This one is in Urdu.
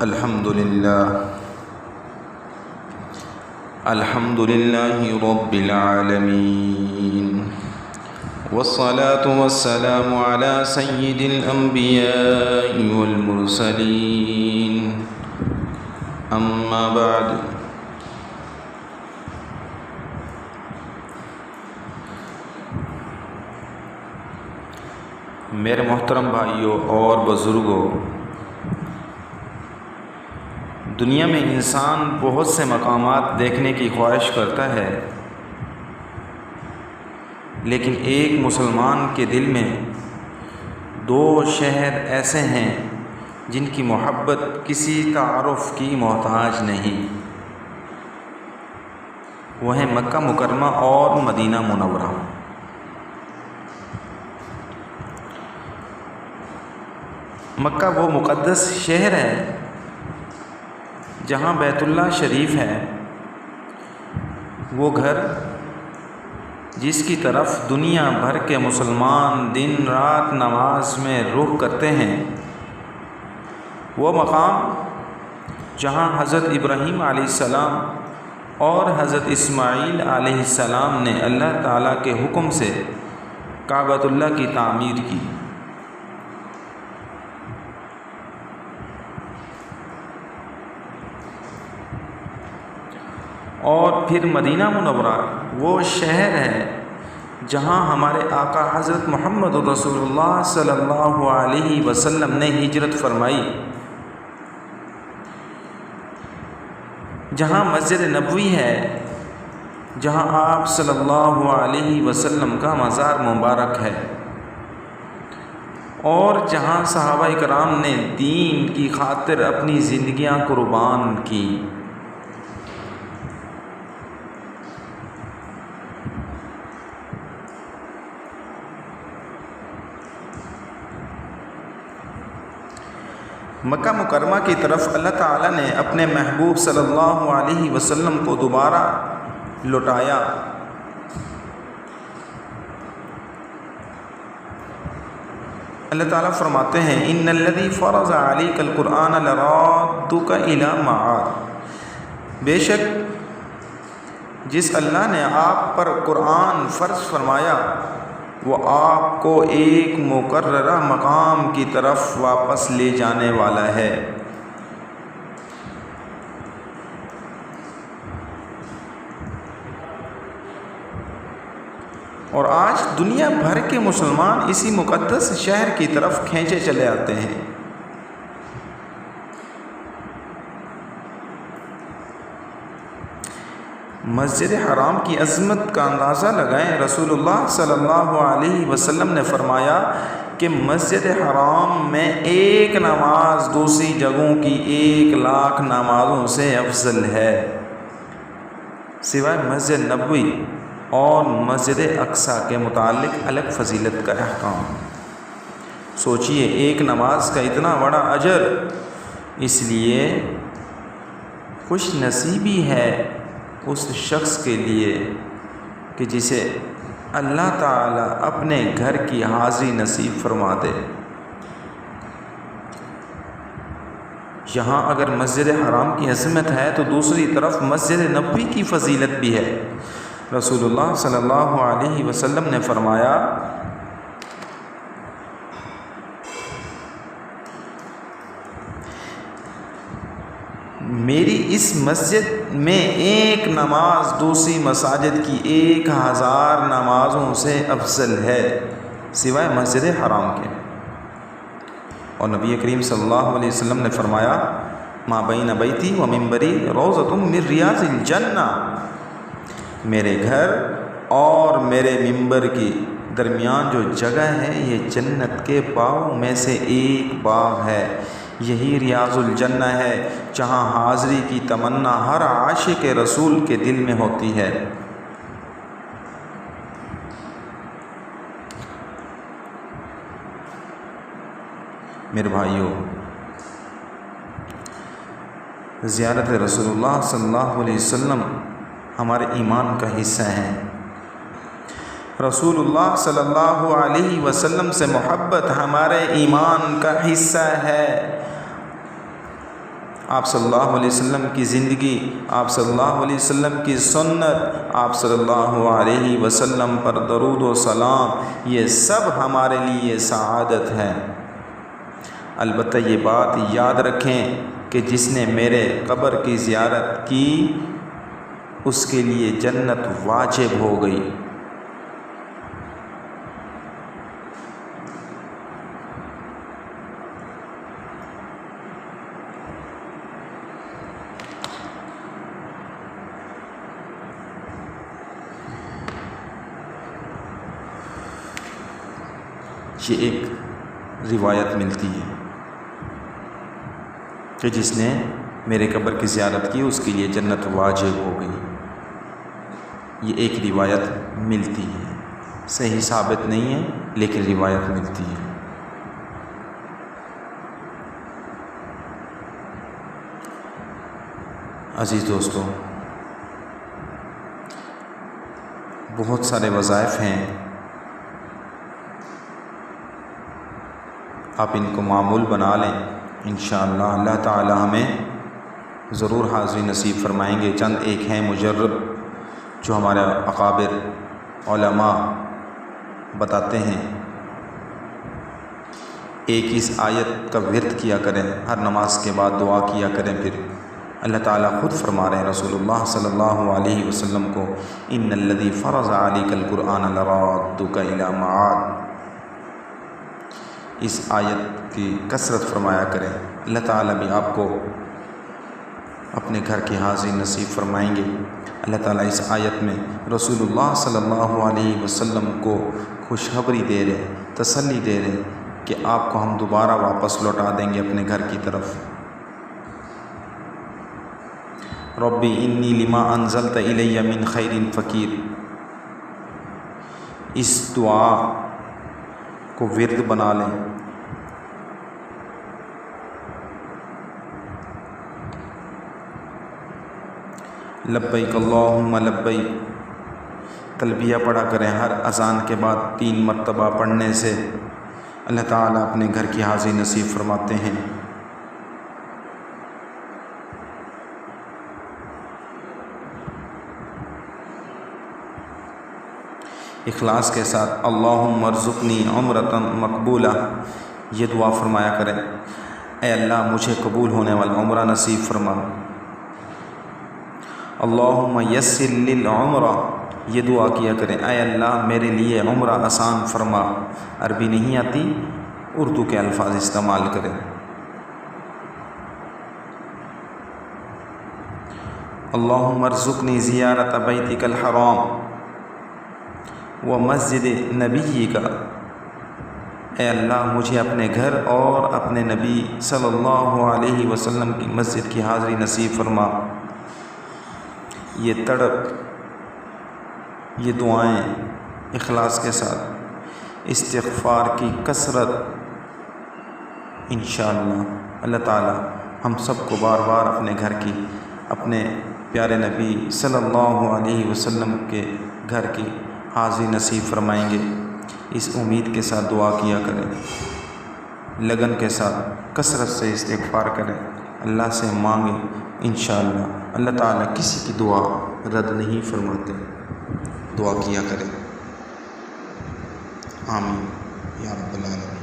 الحمد لله رب العالمين، والصلاة والسلام على سيد الأنبياء والمرسلين، أما بعد۔ میرے محترم بھائیوں اور بزرگوں، دنیا میں انسان بہت سے مقامات دیکھنے کی خواہش کرتا ہے، لیکن ایک مسلمان کے دل میں دو شہر ایسے ہیں جن کی محبت کسی تعارف کی محتاج نہیں، وہ ہیں مکہ مکرمہ اور مدینہ منورہ۔ مکہ وہ مقدس شہر ہے جہاں بیت اللہ شریف ہے، وہ گھر جس کی طرف دنیا بھر کے مسلمان دن رات نماز میں رخ کرتے ہیں، وہ مقام جہاں حضرت ابراہیم علیہ السلام اور حضرت اسماعیل علیہ السلام نے اللہ تعالیٰ کے حکم سے کعبۃ اللہ کی تعمیر کی، اور پھر مدینہ منورہ وہ شہر ہے جہاں ہمارے آقا حضرت محمد رسول اللہ صلی اللہ علیہ وسلم نے ہجرت فرمائی، جہاں مسجد نبوی ہے، جہاں آپ صلی اللہ علیہ وسلم کا مزار مبارک ہے، اور جہاں صحابہ کرام نے دین کی خاطر اپنی زندگیاں قربان کی۔ مکہ مکرمہ کی طرف اللہ تعالیٰ نے اپنے محبوب صلی اللہ علیہ وسلم کو دوبارہ لوٹایا۔ اللہ تعالیٰ فرماتے ہیں ان الذی فرض علیک القرآن لرادک الی معاد، بے شک جس اللہ نے آپ پر قرآن فرض فرمایا وہ آپ کو ایک مقررہ مقام کی طرف واپس لے جانے والا ہے۔ اور آج دنیا بھر کے مسلمان اسی مقدس شہر کی طرف کھینچے چلے آتے ہیں۔ مسجد حرام کی عظمت کا اندازہ لگائیں۔ رسول اللہ صلی اللہ علیہ وسلم نے فرمایا کہ مسجد حرام میں ایک نماز دوسری جگہوں کی 1,00,000 نمازوں سے افضل ہے، سوائے مسجد نبوی اور مسجد اقصیٰ کے متعلق الگ فضیلت کا احکام۔ سوچئے ایک نماز کا اتنا بڑا اجر، اس لیے خوش نصیبی ہے اس شخص کے لیے کہ جسے اللہ تعالیٰ اپنے گھر کی حاضری نصیب فرما دے۔ یہاں اگر مسجد حرام کی عظمت ہے تو دوسری طرف مسجد نبوی کی فضیلت بھی ہے۔ رسول اللہ صلی اللہ علیہ وسلم نے فرمایا میری اس مسجد میں ایک نماز دوسری مساجد کی 1,000 نمازوں سے افضل ہے، سوائے مسجد حرام کے۔ اور نبی کریم صلی اللہ علیہ وسلم نے فرمایا ما بین بیتی و منبری روضۃ من ریاض الجنہ، میرے گھر اور میرے منبر کی درمیان جو جگہ ہے یہ جنت کے باغوں میں سے ایک باغ ہے، یہی ریاض الجنہ ہے جہاں حاضری کی تمنا ہر عاشق رسول کے دل میں ہوتی ہے۔ میرے بھائیوں، زیارت رسول اللہ صلی اللہ علیہ وسلم ہمارے ایمان کا حصہ ہے۔ رسول اللہ صلی اللہ علیہ وسلم سے محبت ہمارے ایمان کا حصہ ہے۔ آپ صلی اللہ علیہ وسلم کی زندگی، آپ صلی اللہ علیہ وسلم کی سنت، آپ صلی اللہ علیہ وسلم پر درود و سلام، یہ سب ہمارے لیے سعادت ہے۔ البتہ یہ بات یاد رکھیں کہ جس نے میرے قبر کی زیارت کی اس کے لیے جنت واجب ہو گئی۔ یہ ایک روایت ملتی ہے کہ جس نے میرے قبر کی زیارت کی اس کے لیے جنت واجب ہو گئی۔ یہ ایک روایت ملتی ہے، صحیح ثابت نہیں ہے لیکن روایت ملتی ہے۔ عزیز دوستو، بہت سارے وظائف ہیں، آپ ان کو معمول بنا لیں، انشاءاللہ اللہ تعالی ہمیں ضرور حاضری نصیب فرمائیں گے۔ چند ایک ہیں مجرب جو ہمارے اکابر علماء بتاتے ہیں۔ ایک اس آیت کا ورد کیا کریں، ہر نماز کے بعد دعا کیا کریں، پھر اللہ تعالیٰ خود فرما رہے ہیں رسول اللہ صلی اللہ علیہ وسلم کو، ان الذی فرض علیک القرآن لرادک الی معاد۔ اس آیت کی کثرت فرمایا کریں، اللہ تعالیٰ بھی آپ کو اپنے گھر کی حاضری نصیب فرمائیں گے۔ اللہ تعالیٰ اس آیت میں رسول اللہ صلی اللہ علیہ وسلم کو خوشخبری دے رہے، تسلی دے رہے کہ آپ کو ہم دوبارہ واپس لوٹا دیں گے اپنے گھر کی طرف۔ ربی انی لما انزلت الی من خیر فقیر، اس دعا کو ورد بنا لیں۔ لبیک اللہم لبیک، تلبیہ پڑھا کریں، ہر اذان کے بعد 3 مرتبہ پڑھنے سے اللہ تعالیٰ اپنے گھر کی حاضری نصیب فرماتے ہیں۔ اخلاص کے ساتھ اللہم ارزقنی عمرۃ مقبولہ، یہ دعا فرمایا کریں، اے اللہ مجھے قبول ہونے والا عمرہ نصیب فرما۔ اللہم یسر للعمرہ، یہ دعا کیا کریں، اے اللہ میرے لیے عمرہ آسان فرما۔ عربی نہیں آتی، اردو کے الفاظ استعمال کریں۔ اللہم ارزقنی زیارت بیتک الحرام و مسجد نبیک، اے اللہ مجھے اپنے گھر اور اپنے نبی صلی اللہ علیہ وسلم کی مسجد کی حاضری نصیب فرما۔ یہ تڑپ، یہ دعائیں اخلاص کے ساتھ، استغفار کی کثرت، انشاءاللہ اللہ تعالی ہم سب کو بار بار اپنے گھر کی، اپنے پیارے نبی صلی اللہ علیہ وسلم کے گھر کی حاضری نصیب فرمائیں گے۔ اس امید کے ساتھ دعا کیا کریں، لگن کے ساتھ کثرت سے استغفار کریں، اللہ سے مانگیں، انشاءاللہ اللہ تعالیٰ کسی کی دعا رد نہیں فرماتے۔ دعا کیا کریں، آمین یا رب العالمین۔